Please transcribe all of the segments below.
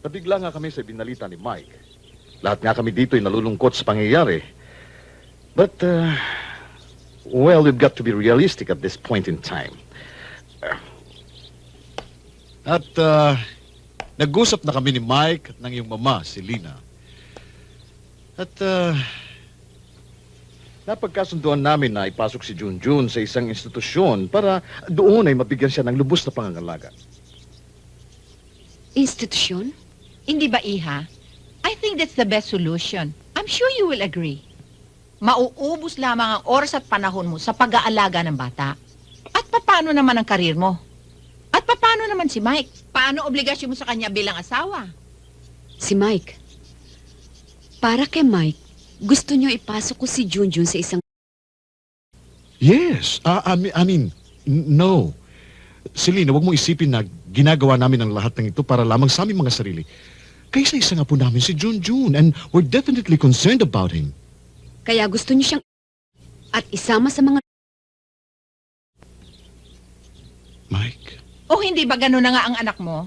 Nabigla nga kami sa binalita ni Mike. Lahat nga kami dito ay nalulungkot sa pangyayari. But, well, we've got to be realistic at this point in time. At nag-usap na kami ni Mike at ng iyong mama, si Lina. At Napagkasunduan namin na ipasok si Junjun sa isang institusyon para doon ay mabigyan siya ng lubos na pangangalaga. Institusyon? Hindi ba, Iha? I think that's the best solution. I'm sure you will agree. Mauubos lamang ang oras at panahon mo sa pag-aalaga ng bata. At paano naman ang karir mo? At paano naman si Mike? Paano obligasyon mo sa kanya bilang asawa? Si Mike. Para kay Mike, gusto niyo ipasok ko si Junjun sa isang... yes, no. Selena, wag mo isipin na ginagawa namin ang lahat ng ito para lamang sa aming mga sarili. Kaysa-isa nga po namin si Junjun and we're definitely concerned about him. Kaya gusto niyo siyang... at isama sa mga... Mike? O hindi ba gano'n na nga ang anak mo?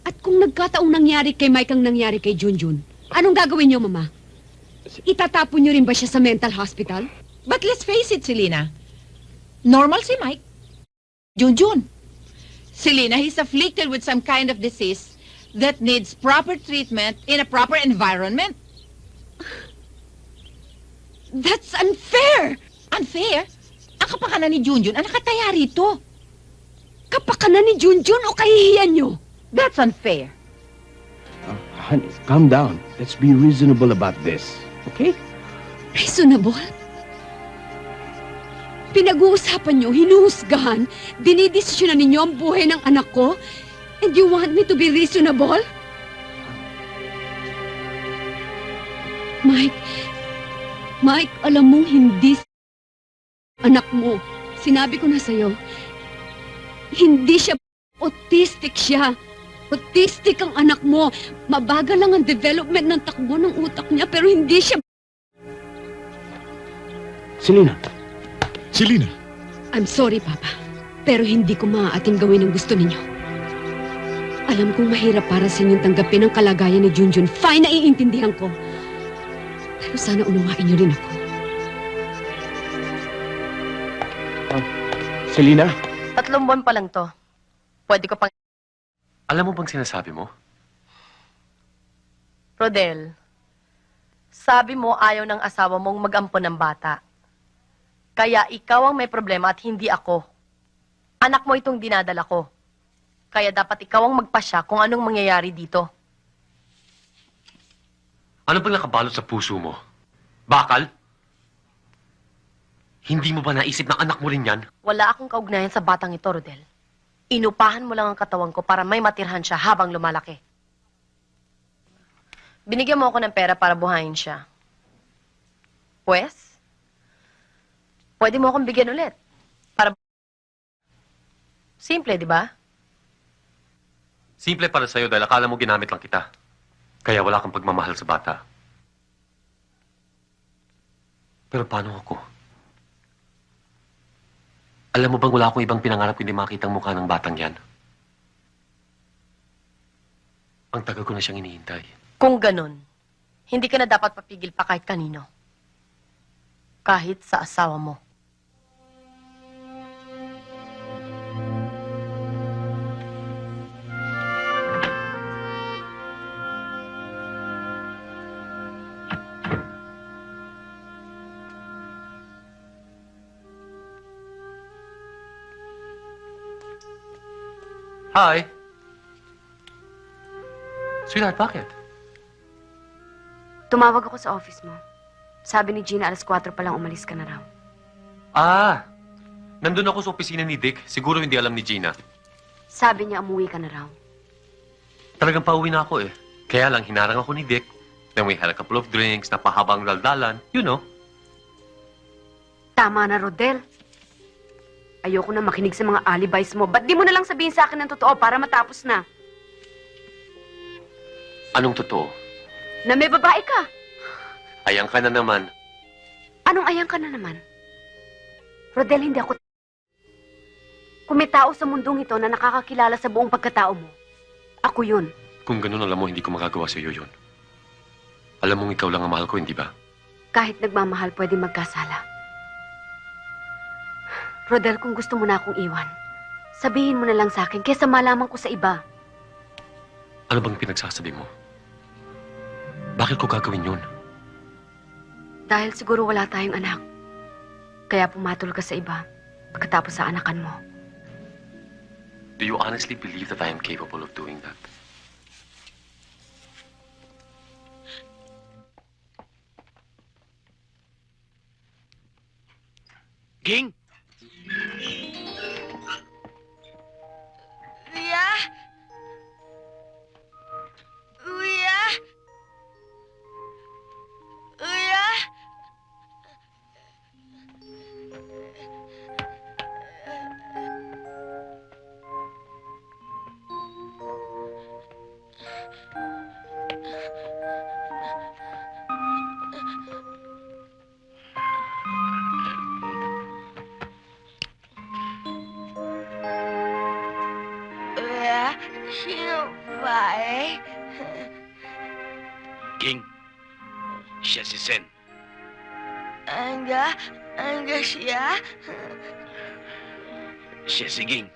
At kung nagkataong nangyari kay Mike ang nangyari kay Junjun, anong gagawin niyo, Mama? Itatapon niyo rin ba siya sa mental hospital? But let's face it, Selena. Normal si Mike. Junjun. Selena, he's afflicted with some kind of disease that needs proper treatment in a proper environment. That's unfair! Unfair? Ang kapakanan ni Junjun ang nakataya rito. Kapakanan ni Junjun o kahihiyan niyo? That's unfair. Honey, calm down. Let's be reasonable about this. Okay? Reasonable? Pinag-uusapan niyo, hinuhusgahan, dinidesisyonan ninyo ang buhay ng anak ko? And you want me to be reasonable? Mike, alam mong hindi anak mo. Sinabi ko na sa'yo, hindi siya autistic siya. Autistic ang anak mo. Mabagal lang ang development ng takbo ng utak niya, pero hindi siya... Selena. Selena! I'm sorry, Papa. Pero hindi ko maaating gawin ang gusto ninyo. Alam kong mahirap para sa inyong tanggapin ang kalagayan ni Junjun. Fine, naiintindihan ko. Pero sana unawain niyo rin ako. Selena? 3 buwan pa lang to. Pwede ko pang... Alam mo bang sinasabi mo? Rodel, sabi mo ayaw ng asawa mong mag-ampon ng bata. Kaya ikaw ang may problema at hindi ako. Anak mo itong dinadala ko. Kaya dapat ikaw ang magpasya kung anong mangyayari dito. Ano bang nakabalot sa puso mo? Bakal? Hindi mo ba naisip na anak mo rin yan? Wala akong kaugnayan sa batang ito, Rodel. Inupahan mo lang ang katawan ko para may matirhan siya habang lumalaki. Binigyan mo ako ng pera para buhayin siya. Pwes, pwede mo akong bigyan ulit. Para... Simple, di ba? Simple para sa'yo dahil akala mo ginamit lang kita. Kaya wala kang pagmamahal sa bata. Pero paano ako? Alam mo bang wala akong ibang pinangarap kundi makita ang mukha ng batang yan? Ang tagal ko na siyang hinihintay. Kung ganun, hindi ka na dapat papigil pa kahit kanino. Kahit sa asawa mo. Hi! Sweetheart, bakit? Tumawag ako sa office mo. Sabi ni Gina, 4:00 pa lang umalis ka na raw. Ah! Nandun ako sa opisina ni Dick. Siguro hindi alam ni Gina. Sabi niya, umuwi ka na raw. Talagang pauwi na ako eh. Kaya lang hinarang ako ni Dick. Then we had a couple of drinks, napahabang daldalan. You know. Tama na, Rodel. Ayoko na makinig sa mga alibis mo. Ba't di mo na lang sabihin sa akin ng totoo para matapos na? Anong totoo? Na may babae ka. Ayang ka na naman. Anong ayang ka na naman? Rodel, hindi ako... Kung may tao sa mundong ito na nakakakilala sa buong pagkatao mo, ako yun. Kung ganun alam mo, hindi ko magagawa sa iyo yun. Alam mong ikaw lang ang mahal ko, hindi ba? Kahit nagmamahal, pwede magkasala. Rodel, kung gusto mo na akong iwan, sabihin mo na lang sa akin kesa malaman ko sa iba. Ano bang pinagsasabi mo? Bakit ko gagawin yun? Dahil siguro wala tayong anak. Kaya pumatol ka sa iba pagkatapos sa anakan mo. Do you honestly believe that I am capable of doing that? Ging! Kuya? Kuya? Kuya? Kuya? Sino ba eh? Ging! Siya si Sen. Angga siya? Siya si Ging.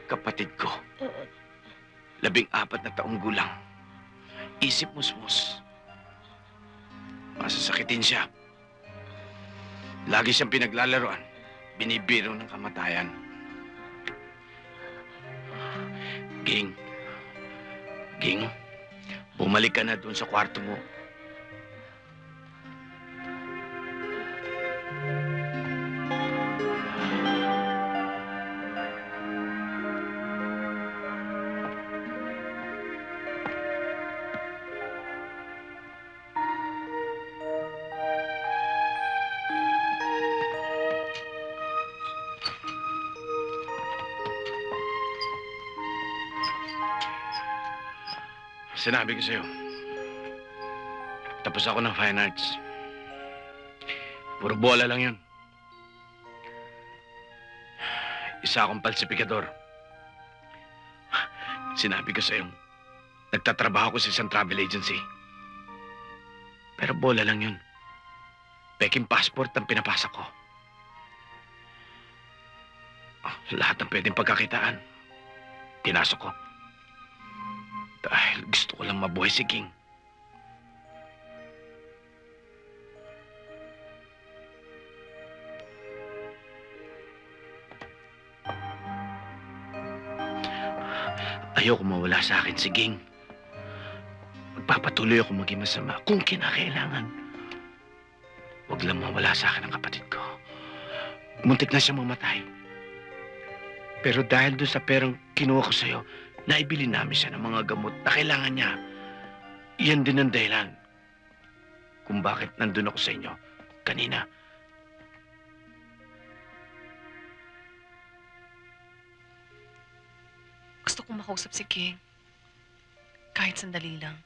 Kapatid ko. 14 na taong gulang. Isip musmus. Masasakitin siya. Lagi siyang pinaglalaroan. Binibiro ng kamatayan. Ging. Ging. Bumalik ka na doon sa kwarto mo. Sinabi ko sa'yo, tapos ako ng fine arts. Puro bola lang yun. Isa akong falsifikador. Sinabi ko sa'yo, nagtatrabaho ko sa isang travel agency. Pero bola lang yun. Peking passport ang pinapasa ko. Lahat ng pwedeng pagkakitaan, pinasok ko. Dahil gusto ko lang mabuhay si King. Ayoko mawala sa akin si King. Magpapatuloy ako maging masama kung kinakailangan. Huwag lang mawala sa akin ang kapatid ko. Muntik na siya mamatay. Pero dahil doon sa perang kinuha ko sa'yo, naibili namin siya ng mga gamot na kailangan niya. Iyan din ang dahilan kung bakit nandun ako sa inyo kanina. Gusto kong makausap si King. Kahit sandali lang.